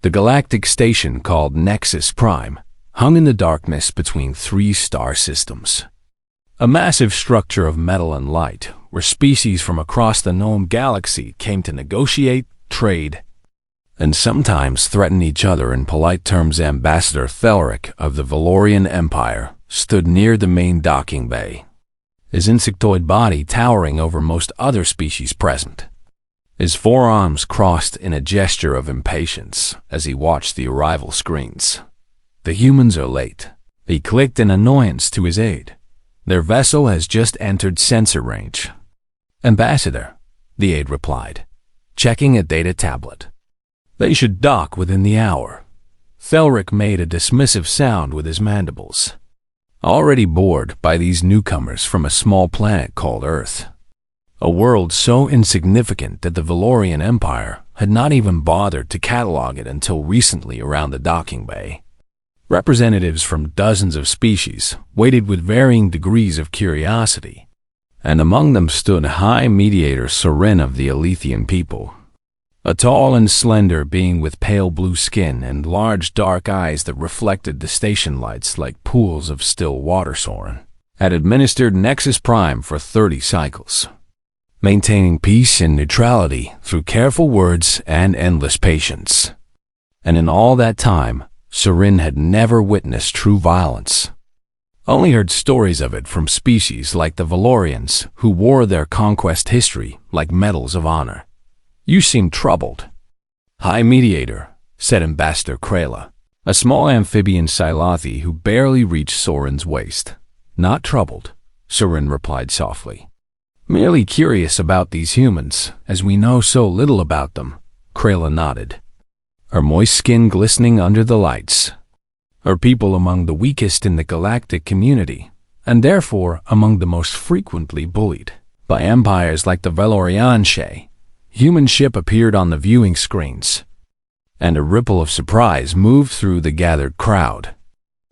The galactic station called Nexus Prime hung in the darkness between three star systems. A massive structure of metal and light, where species from across the known galaxy came to negotiate, trade, and sometimes threaten each other in polite terms. Ambassador Thelric of the Valorian Empire stood near the main docking bay, his insectoid body towering over most other species present. His forearms crossed in a gesture of impatience as he watched the arrival screens. "The humans are late," he clicked in annoyance to his aide. "Their vessel has just entered sensor range." "Ambassador," the aide replied, checking a data tablet. "They should dock within the hour." Thelric made a dismissive sound with his mandibles, already bored by these newcomers from a small planet called Earth, a world so insignificant that the Valorian Empire had not even bothered to catalog it until recently around the docking bay. Representatives from dozens of species waited with varying degrees of curiosity, and among them stood High Mediator Sorin of the Alethian people, a tall and slender being with pale blue skin and large dark eyes that reflected the station lights like pools of still water. Sorin had administered Nexus Prime for 30 cycles, maintaining peace and neutrality through careful words and endless patience. And in all that time, Sorin had never witnessed true violence, only heard stories of it from species like the Valorians, who wore their conquest history like medals of honor. "You seem troubled." "High Mediator," said Ambassador Krayla, a small amphibian Silathi who barely reached Sorin's waist. "Not troubled," Sorin replied softly. "Merely curious about these humans, as we know so little about them." Krayla nodded, her moist skin glistening under the lights. "Are people among the weakest in the galactic community, and therefore among the most frequently bullied by empires like the Valorianshe." Human ship appeared on the viewing screens, and a ripple of surprise moved through the gathered crowd.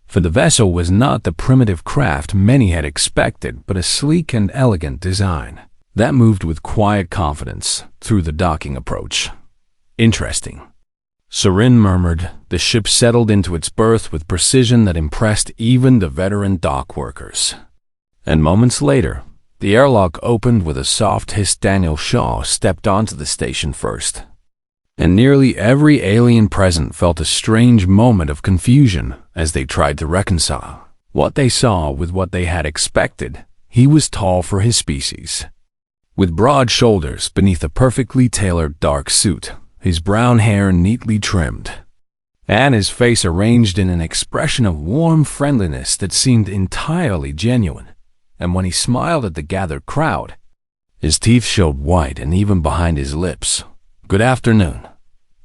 For the vessel was not the primitive craft many had expected, but a sleek and elegant design that moved with quiet confidence through the docking approach. "Interesting," Sorin murmured. The ship settled into its berth with precision that impressed even the veteran dock workers. And moments later, the airlock opened with a soft hiss. Daniel Shaw stepped onto the station first, and nearly every alien present felt a strange moment of confusion as they tried to reconcile what they saw with what they had expected. He was tall for his species, with broad shoulders beneath a perfectly tailored dark suit, his brown hair neatly trimmed, and his face arranged in an expression of warm friendliness that seemed entirely genuine. And when he smiled at the gathered crowd, his teeth showed white and even behind his lips. "Good afternoon,"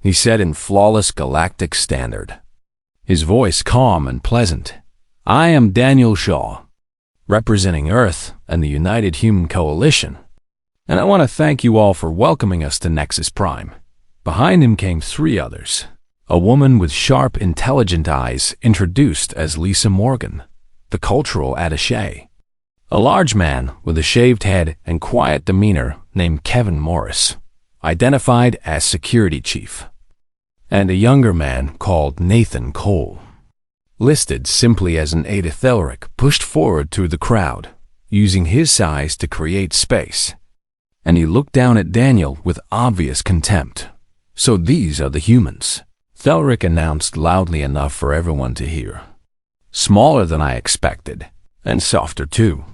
he said in flawless galactic standard, his voice calm and pleasant. "I am Daniel Shaw, representing Earth and the United Human Coalition, and I want to thank you all for welcoming us to Nexus Prime." Behind him came three others. A woman with sharp, intelligent eyes introduced as Lisa Morgan, the cultural attaché. A large man with a shaved head and quiet demeanor named Kevin Morris, identified as security chief. And a younger man called Nathan Cole, listed simply as an aide to Thelric, pushed forward through the crowd, using his size to create space. And he looked down at Daniel with obvious contempt. "So these are the humans," Thelric announced loudly enough for everyone to hear. "Smaller than I expected, and softer too."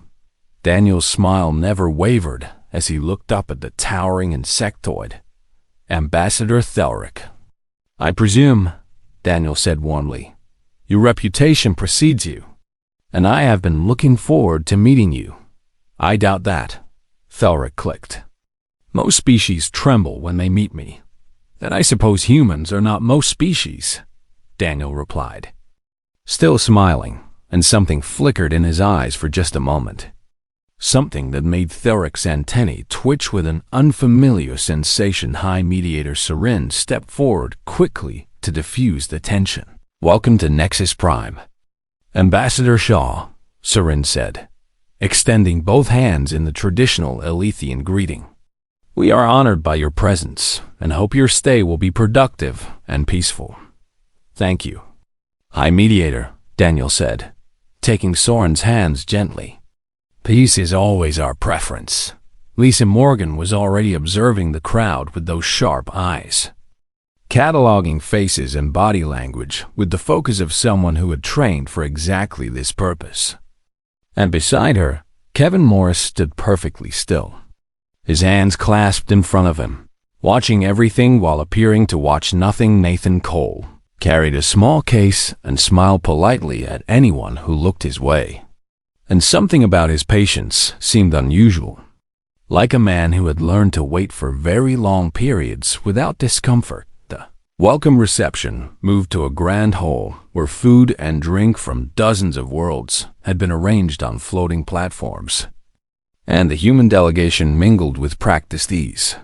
Daniel's smile never wavered as he looked up at the towering insectoid, Ambassador Thelric. "I presume," Daniel said warmly, "your reputation precedes you, and I have been looking forward to meeting you." "I doubt that," Thelric clicked. "Most species tremble when they meet me. Then I suppose humans are not most species," Daniel replied, still smiling, and something flickered in his eyes for just a moment. Something that made Thelric's antennae twitch with an unfamiliar sensation. High Mediator Sorin stepped forward quickly to diffuse the tension. "Welcome to Nexus Prime, Ambassador Shaw," Sorin said, extending both hands in the traditional Alethian greeting. We are honored by your presence and hope your stay will be productive and peaceful. Thank you. High Mediator, Daniel said, taking Soren's hands gently. Peace is always our preference. Lisa Morgan was already observing the crowd with those sharp eyes, cataloging faces and body language with the focus of someone who had trained for exactly this purpose. And beside her, Kevin Morris stood perfectly still, his hands clasped in front of him, watching everything while appearing to watch nothing. Nathan Cole carried a small case and smiled politely at anyone who looked his way. And something about his patience seemed unusual, like a man who had learned to wait for very long periods without discomfort. The welcome reception moved to a grand hall where food and drink from dozens of worlds had been arranged on floating platforms, and the human delegation mingled with practiced ease,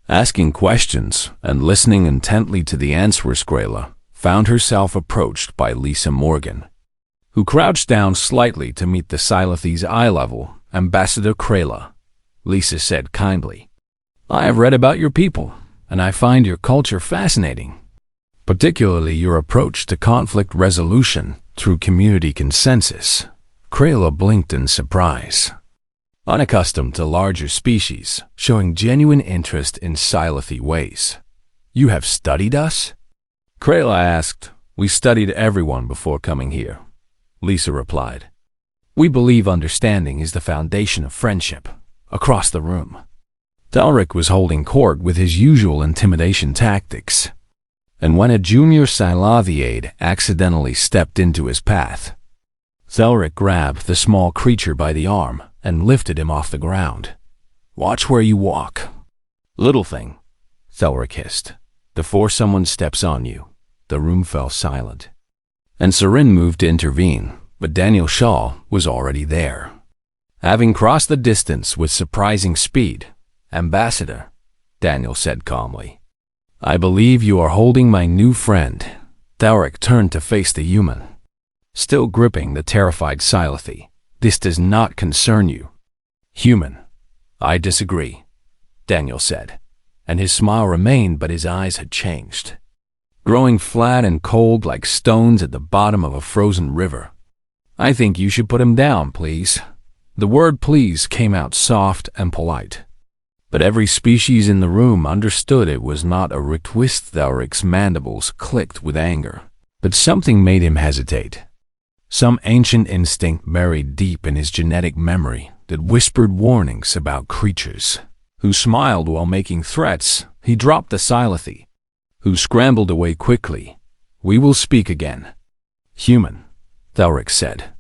asking questions and listening intently to the answers. Krayla found herself approached by Lisa Morgan, who crouched down slightly to meet the Silithi's eye level. Ambassador Krayla, Lisa said kindly, I have read about your people, and I find your culture fascinating, particularly your approach to conflict resolution through community consensus. Krayla blinked in surprise, unaccustomed to larger species showing genuine interest in Silithi ways. You have studied us? Krayla asked. We studied everyone before coming here, Lisa replied. We believe understanding is the foundation of friendship. Across the room, Delric was holding court with his usual intimidation tactics, and when a junior Silithiade accidentally stepped into his path, Delric grabbed the small creature by the arm and lifted him off the ground. Watch where you walk, little thing, Delric hissed. Before someone steps on you. The room fell silent, and Soren moved to intervene, but Daniel Shaw was already there, having crossed the distance with surprising speed. Ambassador, Daniel said calmly, I believe you are holding my new friend. Delric turned to face the human, still gripping the terrified Silithi. This does not concern you. Human, I disagree, Daniel said, and his smile remained, but his eyes had changed, growing flat and cold like stones at the bottom of a frozen river. I think you should put him down, please. The word please came out soft and polite, but every species in the room understood it was not a request. Delric's mandibles clicked with anger, but something made him hesitate. Some ancient instinct buried deep in his genetic memory that whispered warnings about creatures who smiled while making threats. He dropped the Silithi, who scrambled away quickly. We will speak again. Human, Delric said.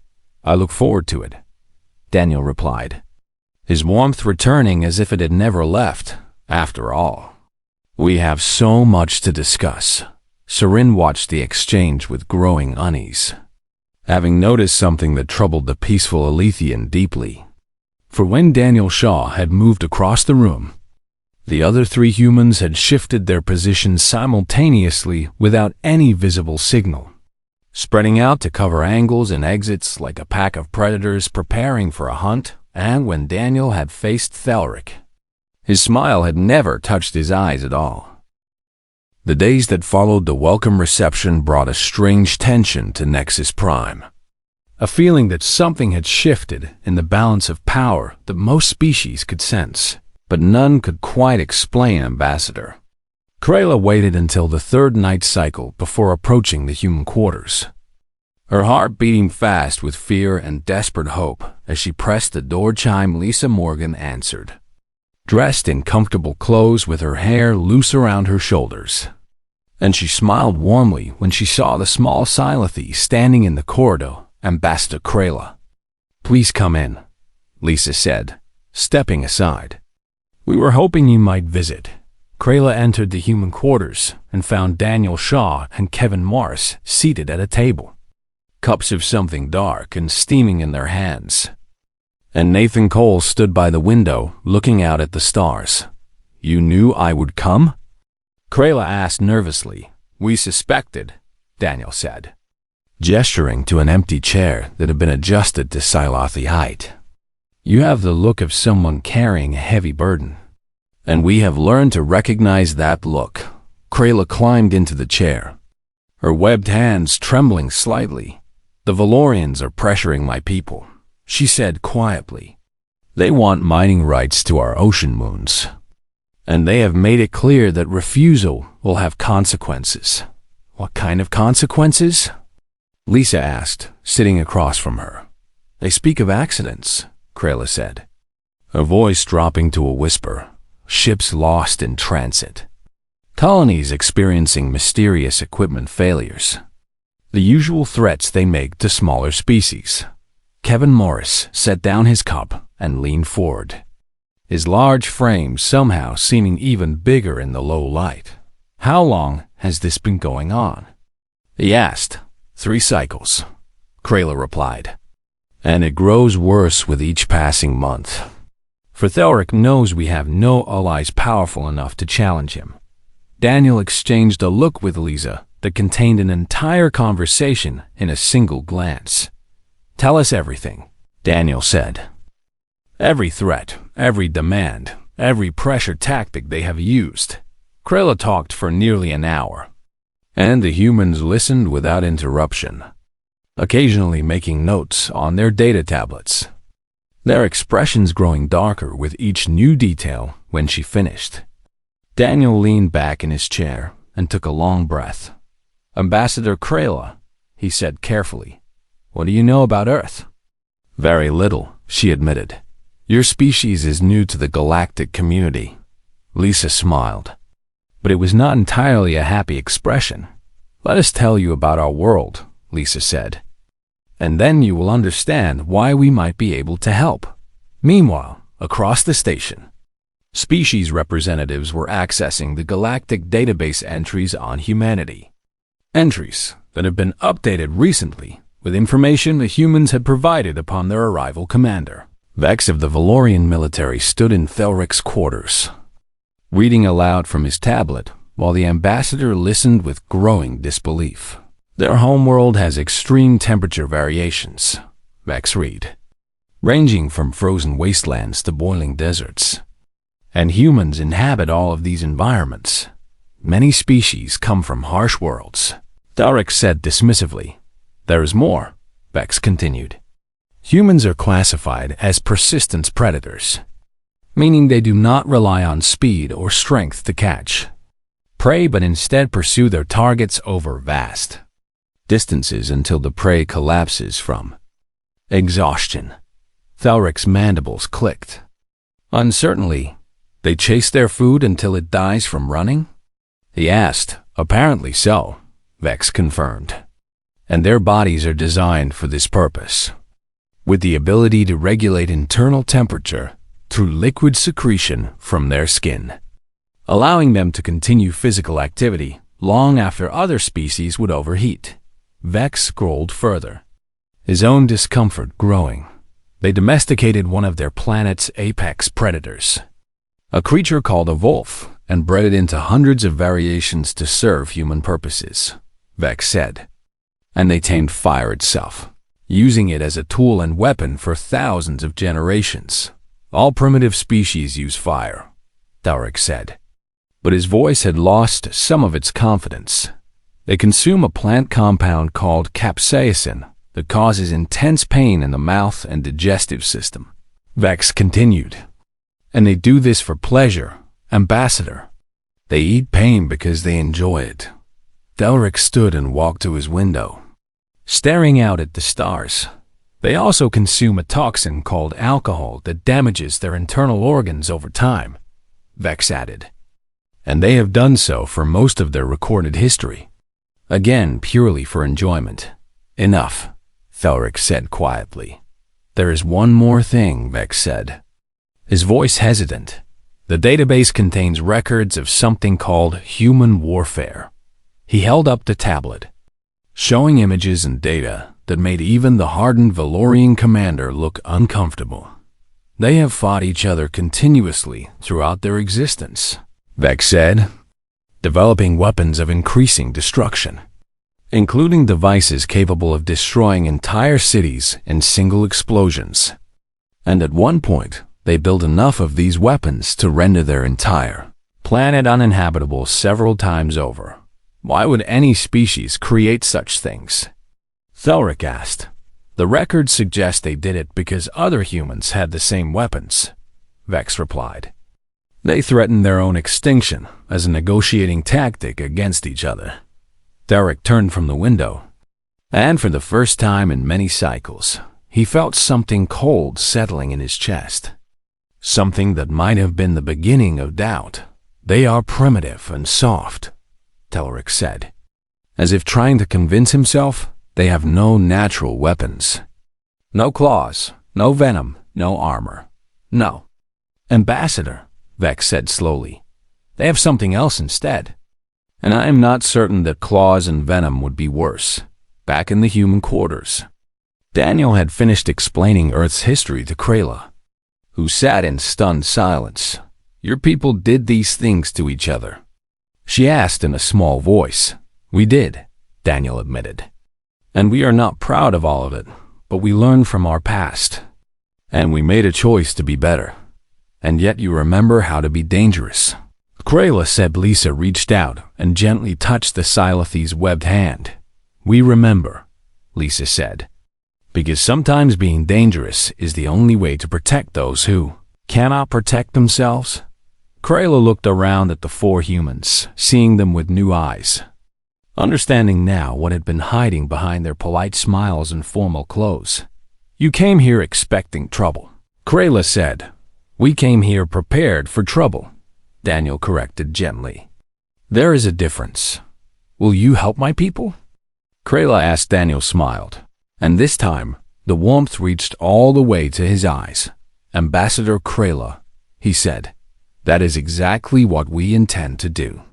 I look forward to it, Daniel replied, his warmth returning as if it had never left. After all, we have so much to discuss. Soren watched the exchange with growing unease, having noticed something that troubled the peaceful Alethian deeply. For when Daniel Shaw had moved across the room, the other three humans had shifted their positions simultaneously without any visible signal, spreading out to cover angles and exits like a pack of predators preparing for a hunt. And when Daniel had faced Delric, his smile had never touched his eyes at all. The days that followed the welcome reception brought a strange tension to Nexus Prime, a feeling that something had shifted in the balance of power that most species could sense, but none could quite explain. Ambassador Krayla waited until the third night cycle before approaching the human quarters, her heart beating fast with fear and desperate hope as she pressed the door chime. Lisa Morgan answered, dressed in comfortable clothes with her hair loose around her shoulders, and she smiled warmly when she saw the small Silithi standing in the corridor. Ambassador Krayla, please come in, Lisa said, stepping aside. We were hoping you might visit. Krayla entered the human quarters and found Daniel Shaw and Kevin Morris seated at a table, cups of something dark and steaming in their hands. And Nathan Cole stood by the window looking out at the stars. You knew I would come? Krayla asked nervously. We suspected, Daniel said, gesturing to an empty chair that had been adjusted to Silithi height. You have the look of someone carrying a heavy burden. And we have learned to recognize that look. Krayla climbed into the chair, her webbed hands trembling slightly. The Valorians are pressuring my people, she said quietly. They want mining rights to our ocean moons. And they have made it clear that refusal will have consequences. What kind of consequences? Lisa asked, sitting across from her. They speak of accidents, Krayla said, her voice dropping to a whisper. Ships lost in transit. Colonies experiencing mysterious equipment failures. The usual threats they make to smaller species. Kevin Morris set down his cup and leaned forward, his large frame somehow seeming even bigger in the low light. How long has this been going on? He asked. 3 cycles, Krayla replied. And it grows worse with each passing month. For Thelric knows we have no allies powerful enough to challenge him. Daniel exchanged a look with Lisa that contained an entire conversation in a single glance. Tell us everything, Daniel said. Every threat, every demand, every pressure tactic they have used. Krayla talked for nearly an hour, and the humans listened without interruption, occasionally making notes on their data tablets, their expressions growing darker with each new detail when she finished. Daniel leaned back in his chair and took a long breath. Ambassador Krayla, he said carefully, what do you know about Earth? Very little, she admitted. Your species is new to the galactic community. Lisa smiled, but it was not entirely a happy expression. Let us tell you about our world, Lisa said, and then you will understand why we might be able to help. Meanwhile, across the station, species representatives were accessing the galactic database entries on humanity. Entries that have been updated recently with information the humans had provided upon their arrival commander. Vex of the Valorian military stood in Thelric's quarters, reading aloud from his tablet while the ambassador listened with growing disbelief. Their homeworld has extreme temperature variations, Vex read, ranging from frozen wastelands to boiling deserts. And humans inhabit all of these environments. Many species come from harsh worlds. Thelric said dismissively. There is more, Vex continued. Humans are classified as persistence predators, meaning they do not rely on speed or strength to catch prey but instead pursue their targets over vast distances until the prey collapses from exhaustion. Thelric's mandibles clicked. Uncertainly, they chase their food until it dies from running? He asked. Apparently so, Vex confirmed. And their bodies are designed for this purpose, with the ability to regulate internal temperature through liquid secretion from their skin, allowing them to continue physical activity long after other species would overheat. Vex scrolled further, his own discomfort growing. They domesticated one of their planet's apex predators, a creature called a wolf, and bred it into hundreds of variations to serve human purposes, Vex said. And they tamed fire itself, using it as a tool and weapon for thousands of generations. All primitive species use fire, Thelric said. But his voice had lost some of its confidence. They consume a plant compound called capsaicin that causes intense pain in the mouth and digestive system. Vex continued. And they do this for pleasure, Ambassador. They eat pain because they enjoy it. Thelric stood and walked to his window, staring out at the stars. They also consume a toxin called alcohol that damages their internal organs over time, Vex added. And they have done so for most of their recorded history. Again, purely for enjoyment. Enough, Thelric said quietly. There is one more thing, Vex said, his voice hesitant. The database contains records of something called human warfare. He held up the tablet, showing images and data that made even the hardened Valorian commander look uncomfortable. They have fought each other continuously throughout their existence, Vex said, developing weapons of increasing destruction, including devices capable of destroying entire cities in single explosions. And at one point, They built enough of these weapons to render their entire planet uninhabitable several times over. Why would any species create such things? Thelric asked. The records suggest they did it because other humans had the same weapons, Vex replied. They threatened their own extinction as a negotiating tactic against each other. Thelric turned from the window, and for the first time in many cycles, he felt something cold settling in his chest. Something that might have been the beginning of doubt. They are primitive and soft, Thelric said, as if trying to convince himself they have no natural weapons. No claws, no venom, no armor. No. Ambassador, Vex said slowly. They have something else instead. And I am not certain that claws and venom would be worse. Back in the human quarters, Daniel had finished explaining Earth's history to Krayla, who sat in stunned silence. Your people did these things to each other? She asked in a small voice. We did, Daniel admitted. And we are not proud of all of it, but we learned from our past. And we made a choice to be better. And yet you remember how to be dangerous. Krayla said. Lisa reached out and gently touched the Silithi's webbed hand. We remember, Lisa said, because sometimes being dangerous is the only way to protect those who cannot protect themselves. Krayla looked around at the four humans, seeing them with new eyes, understanding now what had been hiding behind their polite smiles and formal clothes. You came here expecting trouble, Krayla said. We came here prepared for trouble, Daniel corrected gently. There is a difference. Will you help my people? Krayla asked. Daniel smiled, and this time the warmth reached all the way to his eyes. Ambassador Krayla, he said. That is exactly what we intend to do.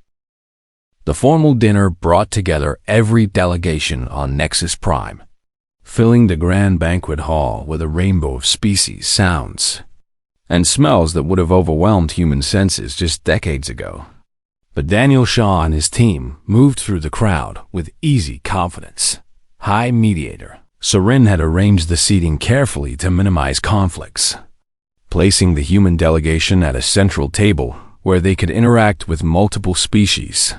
The formal dinner brought together every delegation on Nexus Prime, filling the grand banquet hall with a rainbow of species, sounds, and smells that would have overwhelmed human senses just decades ago. But Daniel Shaw and his team moved through the crowd with easy confidence. High Mediator Sorin had arranged the seating carefully to minimize conflicts, placing the human delegation at a central table where they could interact with multiple species,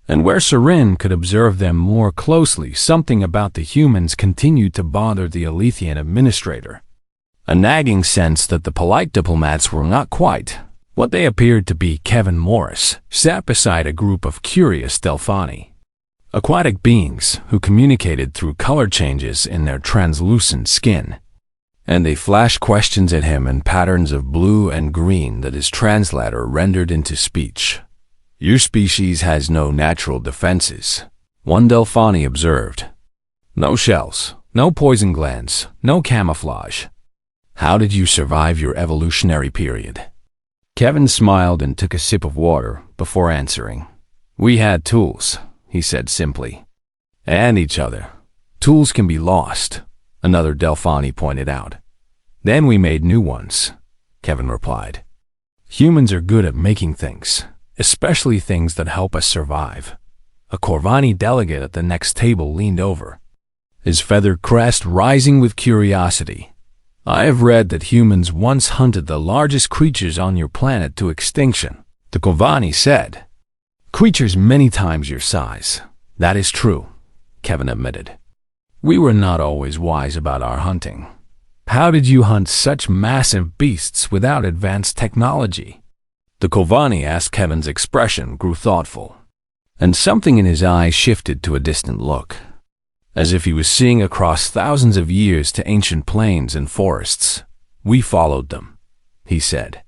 and where Sorin could observe them more closely. Something about the humans continued to bother the Alethian administrator, a nagging sense that the polite diplomats were not quite what they appeared to be. Kevin Morris sat beside a group of curious Delphani, aquatic beings who communicated through color changes in their translucent skin, and they flashed questions at him in patterns of blue and green that his translator rendered into speech. Your species has no natural defenses, one Delphani observed. No shells, no poison glands, no camouflage. How did you survive your evolutionary period? Kevin smiled and took a sip of water before answering. We had tools, he said simply. And each other. Tools can be lost, another Delphani pointed out. Then we made new ones, Kevin replied. Humans are good at making things, especially things that help us survive. A Corvani delegate at the next table leaned over, his feathered crest rising with curiosity. I have read that humans once hunted the largest creatures on your planet to extinction, the Corvani said. Creatures many times your size. That is true, Kevin admitted. We were not always wise about our hunting. How did you hunt such massive beasts without advanced technology? The Corvani asked. Kevin's expression grew thoughtful, and something in his eyes shifted to a distant look, as if he was seeing across thousands of years to ancient plains and forests. We followed them, he said.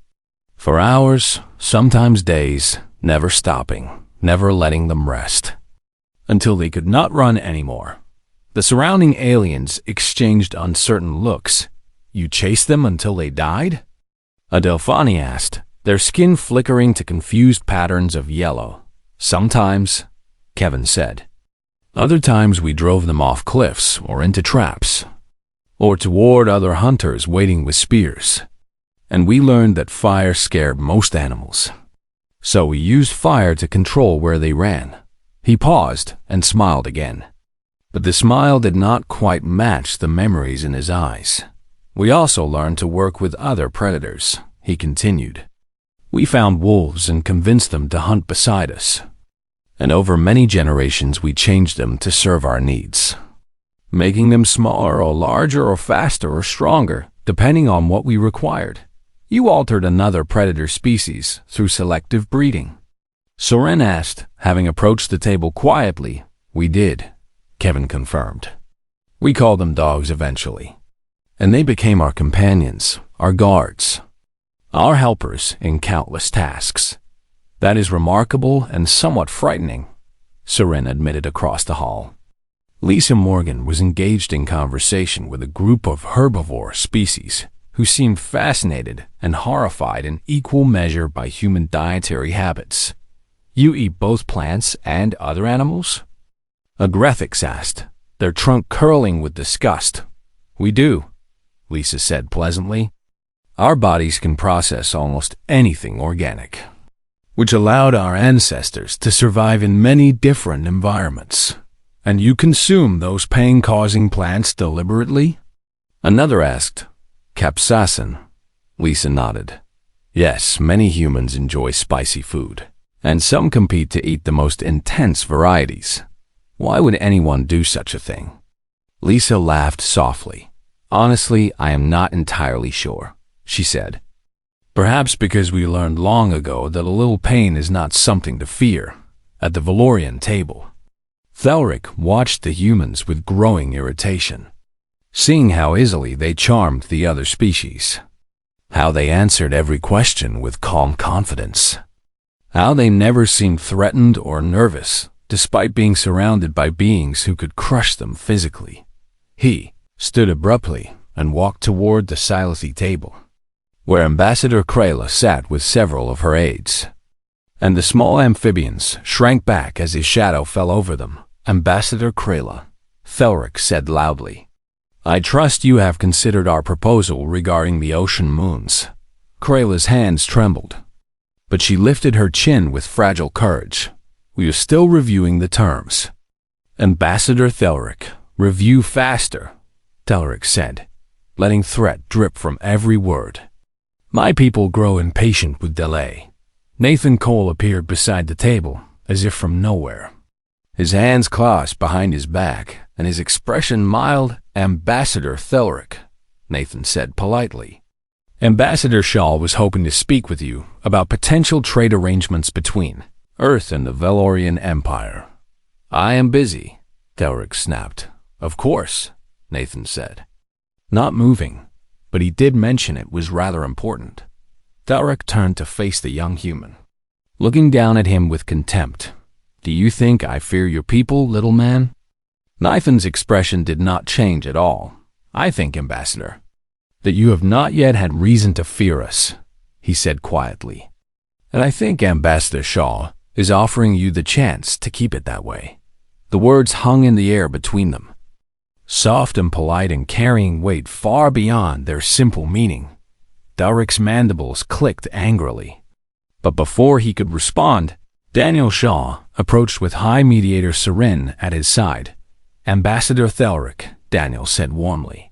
For hours, sometimes days, never stopping, never letting them rest, until they could not run anymore. The surrounding aliens exchanged uncertain looks. You chased them until they died? A Delphani asked, their skin flickering to confused patterns of yellow. Sometimes, Kevin said. Other times we drove them off cliffs or into traps, or toward other hunters waiting with spears. And we learned that fire scared most animals. So we used fire to control where they ran. He paused and smiled again. But the smile did not quite match the memories in his eyes. We also learned to work with other predators, he continued. We found wolves and convinced them to hunt beside us. And over many generations we changed them to serve our needs, making them smaller or larger or faster or stronger, depending on what we required. You altered another predator species through selective breeding. Soren asked, having approached the table quietly. We did, Kevin confirmed. We called them dogs eventually, and they became our companions, our guards, our helpers in countless tasks. That is remarkable and somewhat frightening, Soren admitted across the hall. Lisa Morgan was engaged in conversation with a group of herbivore species who seemed fascinated and horrified in equal measure by human dietary habits. You eat both plants and other animals? Agrethix asked, their trunk curling with disgust. We do, Lisa said pleasantly. Our bodies can process almost anything organic, which allowed our ancestors to survive in many different environments. And you consume those pain-causing plants deliberately? Another asked. Capsaicin. Lisa nodded. Yes, many humans enjoy spicy food, and some compete to eat the most intense varieties. Why would anyone do such a thing? Lisa laughed softly. Honestly, I am not entirely sure, she said. Perhaps because we learned long ago that a little pain is not something to fear. At the Valorian table, Thelric watched the humans with growing irritation, seeing how easily they charmed the other species, how they answered every question with calm confidence, how they never seemed threatened or nervous, despite being surrounded by beings who could crush them physically. He stood abruptly and walked toward the Silithy table, where Ambassador Krayla sat with several of her aides. And the small amphibians shrank back as his shadow fell over them. Ambassador Krayla, Thelric said loudly, I trust you have considered our proposal regarding the ocean moons. Krayla's hands trembled, but she lifted her chin with fragile courage. We are still reviewing the terms. Ambassador Thelric, review faster, Thelric said, letting threat drip from every word. My people grow impatient with delay. Nathan Cole appeared beside the table, as if from nowhere, his hands clasped behind his back, and his expression mild. Ambassador Thelric, Nathan said politely. Ambassador Shaw was hoping to speak with you about potential trade arrangements between Earth and the Valorian Empire. I am busy, Thelric snapped. Of course, Nathan said, not moving, but he did mention it was rather important. Thelric turned to face the young human, looking down at him with contempt. Do you think I fear your people, little man? Nathan's expression did not change at all. I think, Ambassador, that you have not yet had reason to fear us, he said quietly. And I think Ambassador Shaw is offering you the chance to keep it that way. The words hung in the air between them, soft and polite and carrying weight far beyond their simple meaning. Thelric's mandibles clicked angrily. But before he could respond, Daniel Shaw approached with High Mediator Soren at his side. Ambassador Thelric, Daniel said warmly,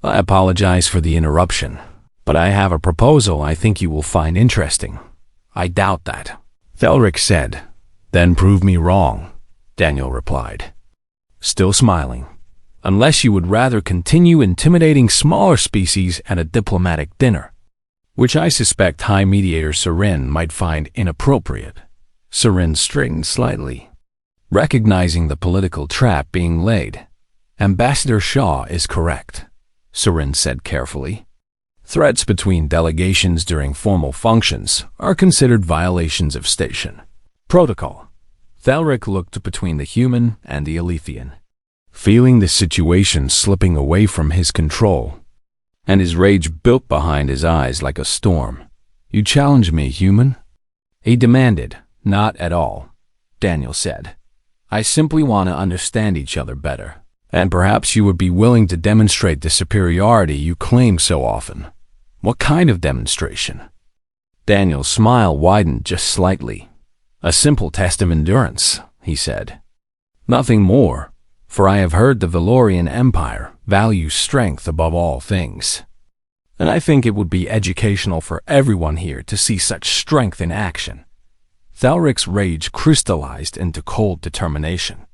I apologize for the interruption, but I have a proposal I think you will find interesting. I doubt that, Thelric said. Then prove me wrong, Daniel replied, still smiling. Unless you would rather continue intimidating smaller species at a diplomatic dinner, which I suspect High Mediator Soren might find inappropriate. Soren straightened slightly, recognizing the political trap being laid. Ambassador Shaw is correct, Soren said carefully. Threats between delegations during formal functions are considered violations of station protocol. Thelric looked between the human and the Alethian, feeling the situation slipping away from his control, and his rage built behind his eyes like a storm. You challenge me, human? He demanded. Not at all, Daniel said. I simply want to understand each other better, and perhaps you would be willing to demonstrate the superiority you claim so often. What kind of demonstration? Daniel's smile widened just slightly. A simple test of endurance, he said. Nothing more, for I have heard the Valorian Empire values strength above all things. And I think it would be educational for everyone here to see such strength in action. Thalric's rage crystallized into cold determination.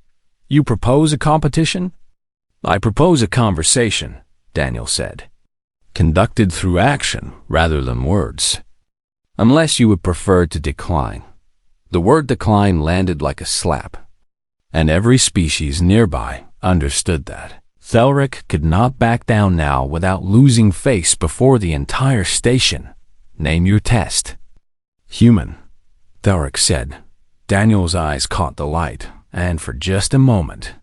You propose a competition? I propose a conversation, Daniel said. Conducted through action rather than words. Unless you would prefer to decline. The word decline landed like a slap. And every species nearby understood that. Thalric could not back down now without losing face before the entire station. Name your test. Human, Thalric said. Daniel's eyes caught the light, and for just a moment,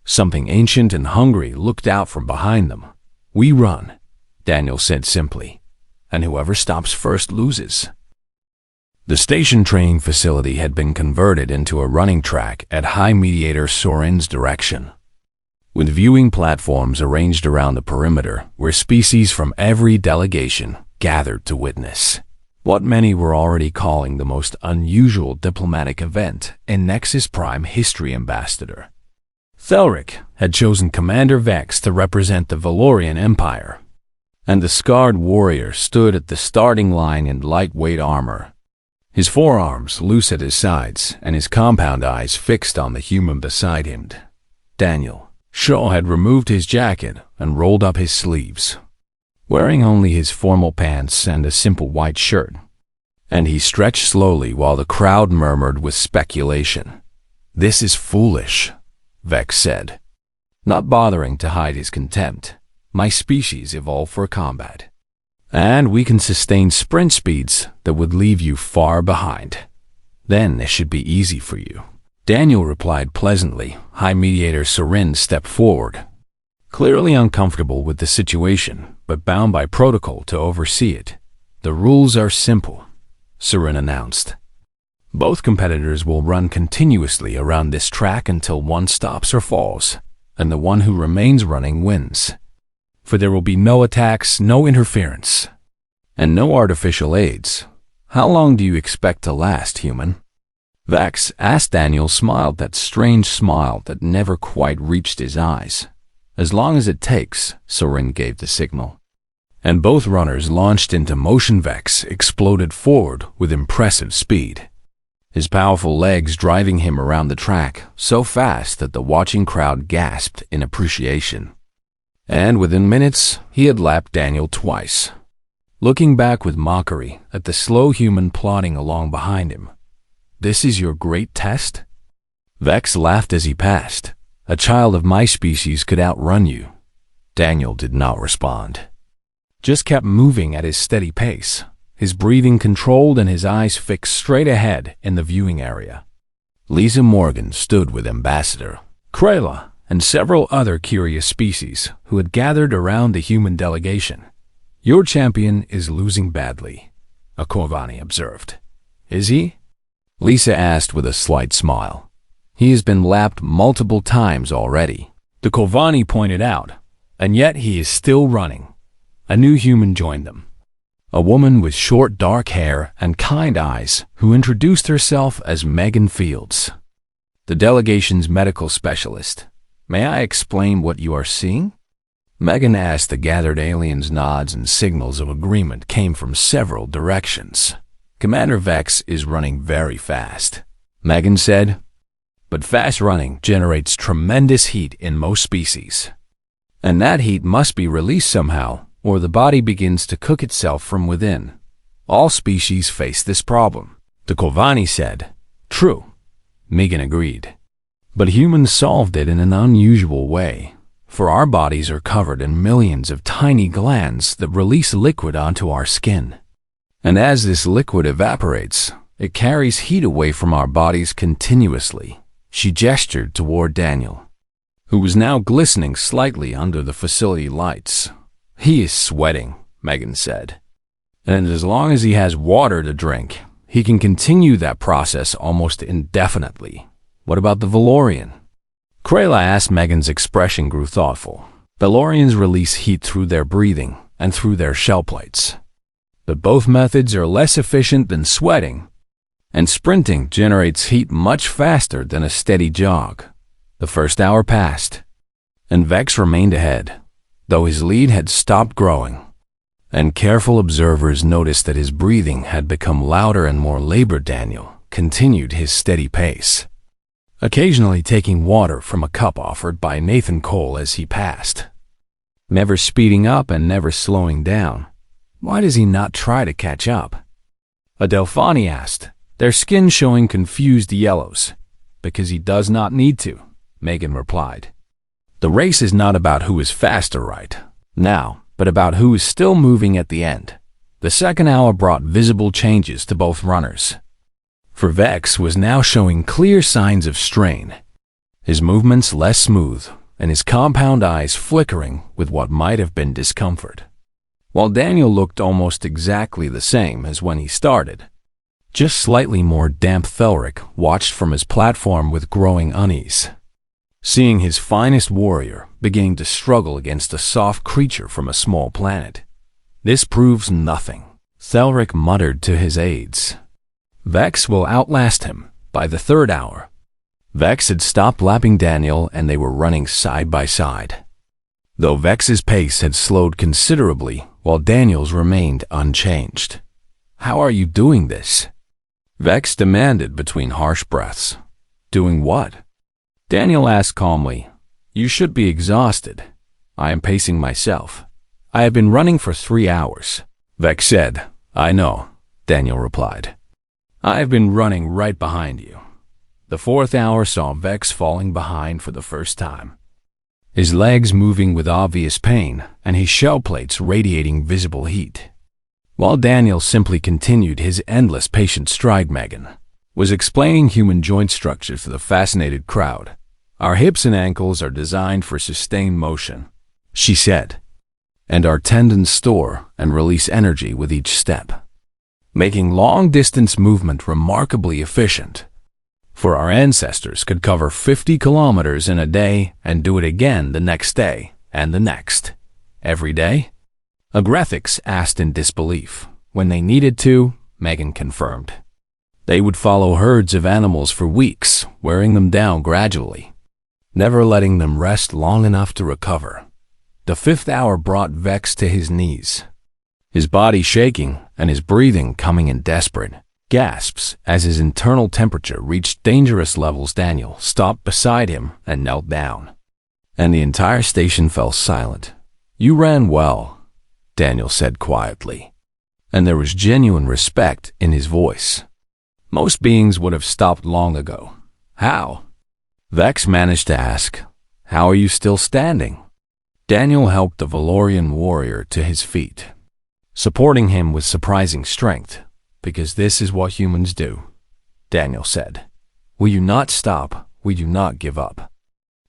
something ancient and hungry looked out from behind them. We run, Daniel said simply, and whoever stops first loses. The station training facility had been converted into a running track at High Mediator Soren's direction, with viewing platforms arranged around the perimeter where species from every delegation gathered to witness what many were already calling the most unusual diplomatic event in Nexus Prime history ambassador. Thalric had chosen Commander Vex to represent the Valorian Empire, and the scarred warrior stood at the starting line in lightweight armor, his forearms loose at his sides and his compound eyes fixed on the human beside him. Daniel Shaw had removed his jacket and rolled up his sleeves, wearing only his formal pants and a simple white shirt, and he stretched slowly while the crowd murmured with speculation. This is foolish, Vex said, not bothering to hide his contempt. My species evolved for combat, and we can sustain sprint speeds that would leave you far behind. Then it should be easy for you. Daniel replied pleasantly. High Mediator Soren stepped forward, clearly uncomfortable with the situation, but bound by protocol to oversee it. The rules are simple, Soren announced. Both competitors will run continuously around this track until one stops or falls, and the one who remains running wins. For there will be no attacks, no interference, and no artificial aids. How long do you expect to last, human? Vex asked. Daniel smiled that strange smile that never quite reached his eyes. As long as it takes, Soren gave the signal. And both runners launched into motion. Vex exploded forward with impressive speed, his powerful legs driving him around the track so fast that the watching crowd gasped in appreciation. And within minutes, he had lapped Daniel twice, looking back with mockery at the slow human plodding along behind him. This is your great test? Vex laughed as he passed. A child of my species could outrun you. Daniel did not respond, just kept moving at his steady pace, his breathing controlled and his eyes fixed straight ahead in the viewing area. Lisa Morgan stood with Ambassador Krayla and several other curious species who had gathered around the human delegation. Your champion is losing badly, a Corvani observed. Is he? Lisa asked with a slight smile. He has been lapped multiple times already, the Corvani pointed out, and yet he is still running. A new human joined them, a woman with short dark hair and kind eyes who introduced herself as Megan Fields, the delegation's medical specialist. May I explain what you are seeing? Megan asked. The gathered aliens' nods and signals of agreement came from several directions. Commander Vex is running very fast, Megan said. But fast running generates tremendous heat in most species, and that heat must be released somehow, or the body begins to cook itself from within. All species face this problem, the Corvani said. True, Megan agreed. But humans solved it in an unusual way, for our bodies are covered in millions of tiny glands that release liquid onto our skin. And as this liquid evaporates, it carries heat away from our bodies continuously. She gestured toward Daniel, who was now glistening slightly under the facility lights. He is sweating, Megan said. And as long as he has water to drink, he can continue that process almost indefinitely. What about the Valorian? Krayla asked. Megan's expression grew thoughtful. Valorians release heat through their breathing and through their shell plates. But both methods are less efficient than sweating, and sprinting generates heat much faster than a steady jog. The first hour passed, and Vex remained ahead, though his lead had stopped growing. and careful observers noticed that his breathing had become louder and more labored. Daniel continued his steady pace, occasionally taking water from a cup offered by Nathan Cole as he passed. Never speeding up and never slowing down. Why does he not try to catch up? Adelphani asked, their skin showing confused yellows. Because he does not need to, Megan replied. The race is not about who is faster right now, but about who is still moving at the end. The second hour brought visible changes to both runners. For Vex was now showing clear signs of strain, his movements less smooth, and his compound eyes flickering with what might have been discomfort. While Daniel looked almost exactly the same as when he started, just slightly more damp. Thelric watched from his platform with growing unease, seeing his finest warrior beginning to struggle against a soft creature from a small planet. This proves nothing, Thelric muttered to his aides. Vex will outlast him by the third hour. Vex had stopped lapping Daniel and they were running side by side, though Vex's pace had slowed considerably while Daniel's remained unchanged. How are you doing this? Vex demanded between harsh breaths. Doing what? Daniel asked calmly. You should be exhausted. I am pacing myself. I have been running for 3 hours. Vex said. I know, Daniel replied. I have been running right behind you. The 4th hour saw Vex falling behind for the first time, his legs moving with obvious pain and his shell plates radiating visible heat. While Daniel simply continued his endless patient stride, Megan was explaining human joint structure to the fascinated crowd. Our hips and ankles are designed for sustained motion, she said, and our tendons store and release energy with each step, making long-distance movement remarkably efficient. For our ancestors could cover 50 kilometers in a day and do it again the next day and the next. Every day? Agrethics asked in disbelief. When they needed to, Megan confirmed. They would follow herds of animals for weeks, wearing them down gradually, never letting them rest long enough to recover. The 5th hour brought Vex to his knees, his body shaking and his breathing coming in desperate gasps as his internal temperature reached dangerous levels. Daniel stopped beside him and knelt down, and the entire station fell silent. You ran well, Daniel said quietly, and there was genuine respect in his voice. Most beings would have stopped long ago. How? Vex managed to ask. How are you still standing? Daniel helped the Valorian warrior to his feet, supporting him with surprising strength. Because this is what humans do, Daniel said. We do not stop, we do not give up.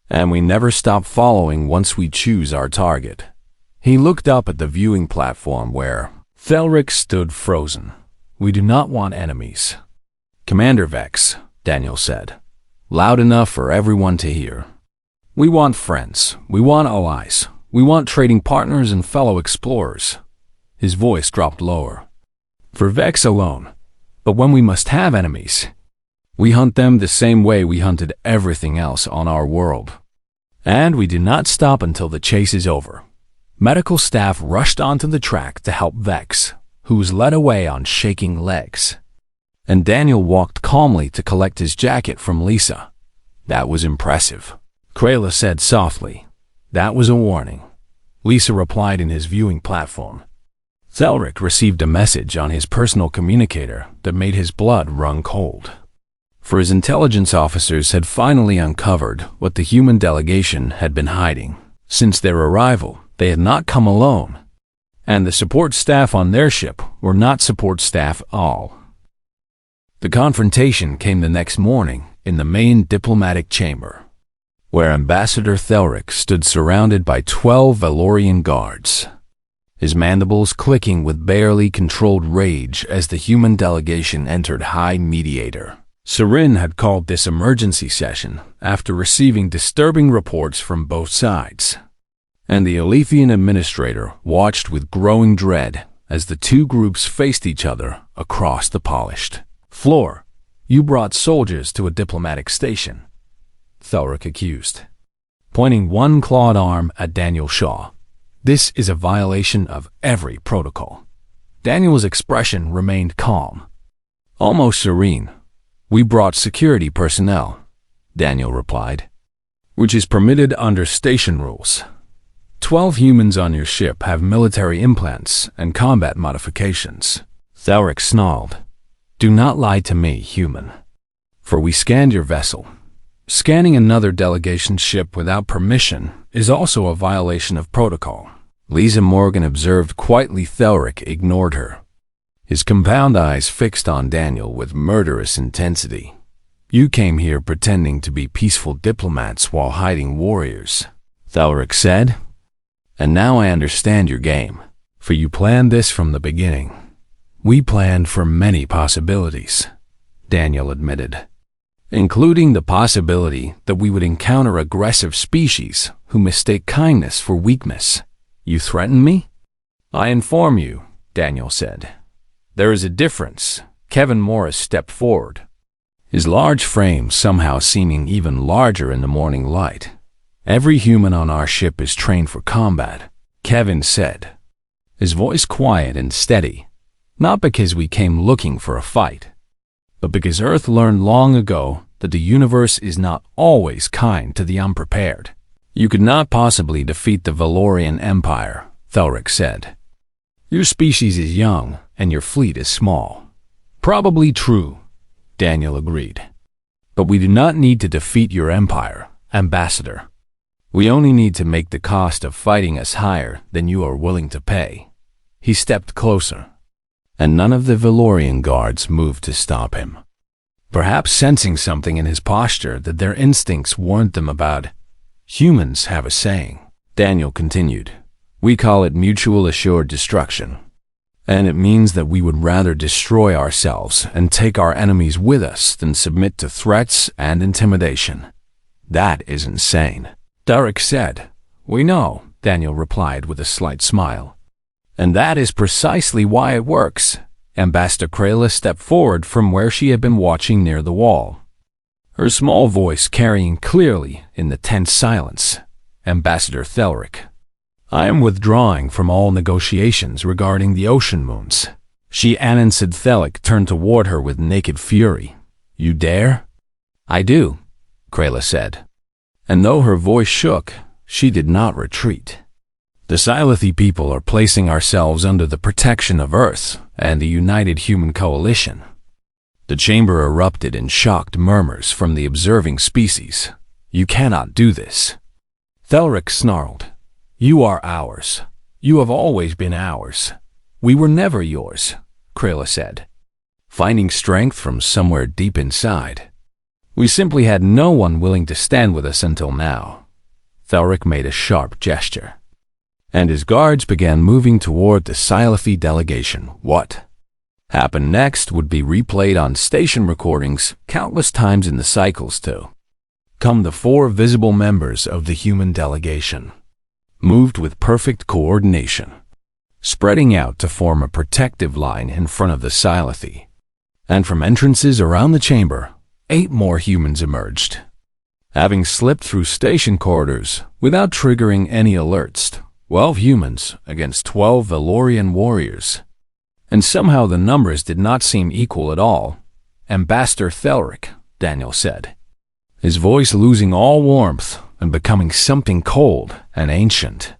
And we never stop following once we choose our target. He looked up at the viewing platform where Thelric stood frozen. We do not want enemies. Commander Vex, Daniel said, loud enough for everyone to hear. We want friends, we want allies, we want trading partners and fellow explorers. His voice dropped lower. For Vex alone, but when we must have enemies, we hunt them the same way we hunted everything else on our world. And we do not stop until the chase is over. Medical staff rushed onto the track to help Vex, who was led away on shaking legs. And Daniel walked calmly to collect his jacket from Lisa. That was impressive, Krayla said softly. That was a warning, Lisa replied in his viewing platform. Thelric received a message on his personal communicator that made his blood run cold. For his intelligence officers had finally uncovered what the human delegation had been hiding. Since their arrival, they had not come alone, and the support staff on their ship were not support staff at all. The confrontation came the next morning in the main diplomatic chamber, where Ambassador Thelric stood surrounded by 12 Valorian guards, his mandibles clicking with barely controlled rage as the human delegation entered High Mediator. Sarin had called this emergency session after receiving disturbing reports from both sides, and the Alethian administrator watched with growing dread as the two groups faced each other across the polished floor. You brought soldiers to a diplomatic station, Thelric accused, pointing one clawed arm at Daniel Shaw. This is a violation of every protocol. Daniel's expression remained calm, almost serene. We brought security personnel, Daniel replied, which is permitted under station rules. 12 humans on your ship have military implants and combat modifications. Thalric snarled. Do not lie to me, human. For we scanned your vessel. Scanning another delegation ship without permission is also a violation of protocol. Lisa Morgan observed quietly. Thalric ignored her, his compound eyes fixed on Daniel with murderous intensity. You came here pretending to be peaceful diplomats while hiding warriors, Thalric said. And now I understand your game, for you planned this from the beginning. We planned for many possibilities, Daniel admitted, including the possibility that we would encounter aggressive species who mistake kindness for weakness. You threaten me? I inform you, Daniel said. There is a difference. Kevin Morris stepped forward, his large frame somehow seeming even larger in the morning light. Every human on our ship is trained for combat, Kevin said, his voice quiet and steady. Not because we came looking for a fight, but because Earth learned long ago that the universe is not always kind to the unprepared. You could not possibly defeat the Valorian Empire, Thalric said. Your species is young, and your fleet is small. Probably true, Daniel agreed. But we do not need to defeat your empire, Ambassador. We only need to make the cost of fighting us higher than you are willing to pay. He stepped closer, and none of the Valorian guards moved to stop him, perhaps sensing something in his posture that their instincts warned them about. Humans have a saying, Daniel continued. We call it mutual assured destruction. And it means that we would rather destroy ourselves and take our enemies with us than submit to threats and intimidation. That is insane, Thalric said. We know, Daniel replied with a slight smile. And that is precisely why it works. Ambassador Krayla stepped forward from where she had been watching near the wall, her small voice carrying clearly in the tense silence. Ambassador Thalric, I am withdrawing from all negotiations regarding the ocean moons. She answered. Thalric turned toward her with naked fury. You dare? I do, Krayla said. And though her voice shook, she did not retreat. The Scilethi people are placing ourselves under the protection of Earth and the United Human Coalition. The chamber erupted in shocked murmurs from the observing species. You cannot do this. Thalric snarled. You are ours. You have always been ours. We were never yours, Krayla said, finding strength from somewhere deep inside. We simply had no one willing to stand with us until now. Thalric made a sharp gesture, and his guards began moving toward the Scilethi delegation. What happened next would be replayed on station recordings countless times in the cycles to come. The 4 visible members of the human delegation moved with perfect coordination, spreading out to form a protective line in front of the Scilethi. And from entrances around the chamber, 8 more humans emerged, having slipped through station corridors without triggering any alerts. 12 humans against 12 Valorian warriors. And somehow the numbers did not seem equal at all. Ambassador Thalric, Daniel said, his voice losing all warmth and becoming something cold and ancient.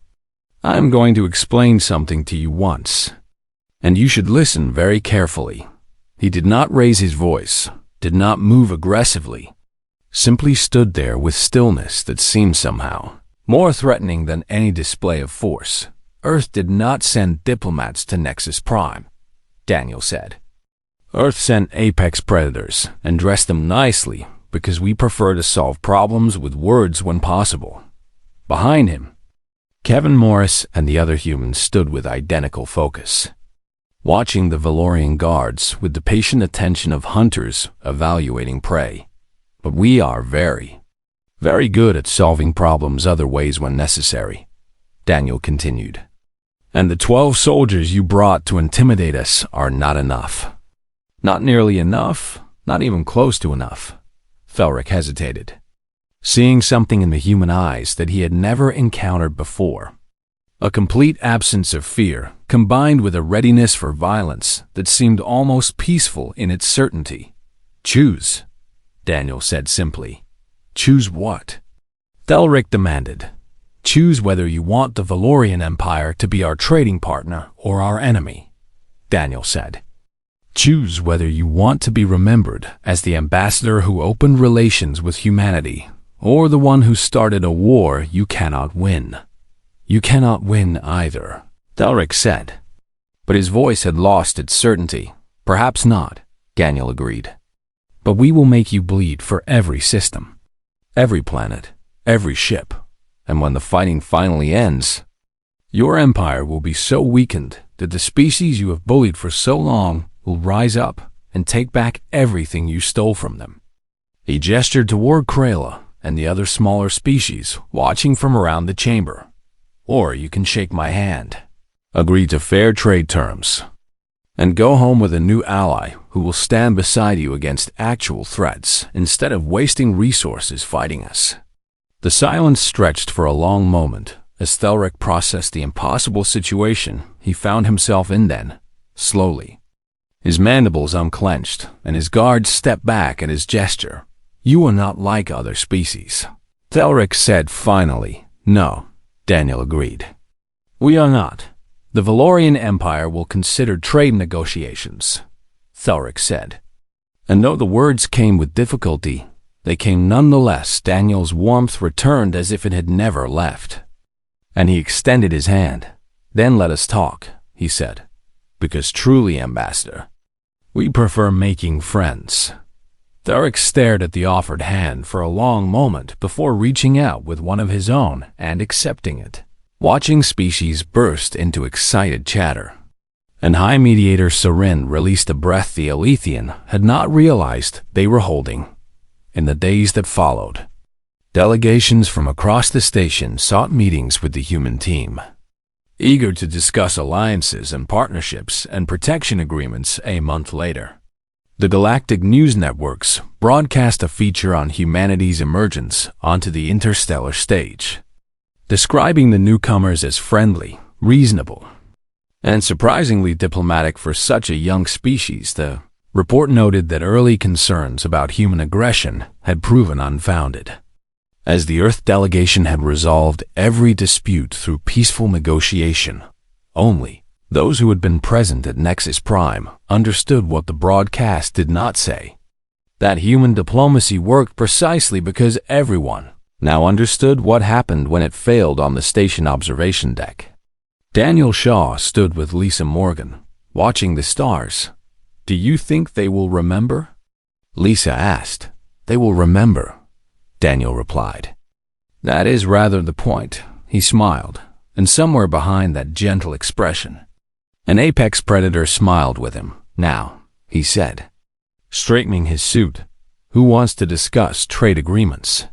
I am going to explain something to you once, and you should listen very carefully. He did not raise his voice, did not move aggressively, simply stood there with stillness that seemed somehow more threatening than any display of force. Earth did not send diplomats to Nexus Prime, Daniel said. Earth sent apex predators and dressed them nicely because we prefer to solve problems with words when possible. Behind him, Kevin Morris and the other humans stood with identical focus, watching the Valorian guards with the patient attention of hunters evaluating prey. But we are very good at solving problems other ways when necessary, Daniel continued. And the 12 soldiers you brought to intimidate us are not enough. Not nearly enough, not even close to enough. Thalric hesitated, seeing something in the human eyes that he had never encountered before. A complete absence of fear, combined with a readiness for violence that seemed almost peaceful in its certainty. "Choose," Daniel said simply. "Choose what?" Thelric demanded. "Choose whether you want the Valorian Empire to be our trading partner or our enemy," Daniel said. "Choose whether you want to be remembered as the ambassador who opened relations with humanity, or the one who started a war you cannot win." "You cannot win either," Thelric said. But his voice had lost its certainty. "Perhaps not," Daniel agreed. "But we will make you bleed for every system, every planet, every ship. And when the fighting finally ends, your empire will be so weakened that the species you have bullied for so long will rise up and take back everything you stole from them." He gestured toward Krayla and the other smaller species watching from around the chamber. "Or you can shake my hand, agree to fair trade terms, and go home with a new ally who will stand beside you against actual threats instead of wasting resources fighting us." The silence stretched for a long moment as Thelric processed the impossible situation he found himself in then, slowly. His mandibles unclenched and his guards stepped back at his gesture. "You are not like other species," Thelric said finally. "No," Daniel agreed. "We are not. The Valorian Empire will consider trade negotiations," Thelric said. And though the words came with difficulty, they came nonetheless. Daniel's warmth returned as if it had never left. And he extended his hand. "Then let us talk," he said. "Because truly, Ambassador, we prefer making friends." Thelric stared at the offered hand for a long moment before reaching out with one of his own and accepting it, watching species burst into excited chatter. And High Mediator Sarin released a breath the Alethian had not realized they were holding. In the days that followed, delegations from across the station sought meetings with the human team, eager to discuss alliances and partnerships and protection agreements. A month later, the galactic news networks broadcast a feature on humanity's emergence onto the interstellar stage, describing the newcomers as friendly, reasonable, and surprisingly diplomatic for such a young species. The report noted that early concerns about human aggression had proven unfounded, as the Earth delegation had resolved every dispute through peaceful negotiation. Only those who had been present at Nexus Prime understood what the broadcast did not say. That human diplomacy worked precisely because everyone now understood what happened when it failed on the station observation deck. Daniel Shaw stood with Lisa Morgan, watching the stars. "Do you think they will remember?" Lisa asked. "They will remember," Daniel replied. "That is rather the point," he smiled, and somewhere behind that gentle expression, an apex predator smiled with him. "Now," he said, straightening his suit, "who wants to discuss trade agreements?"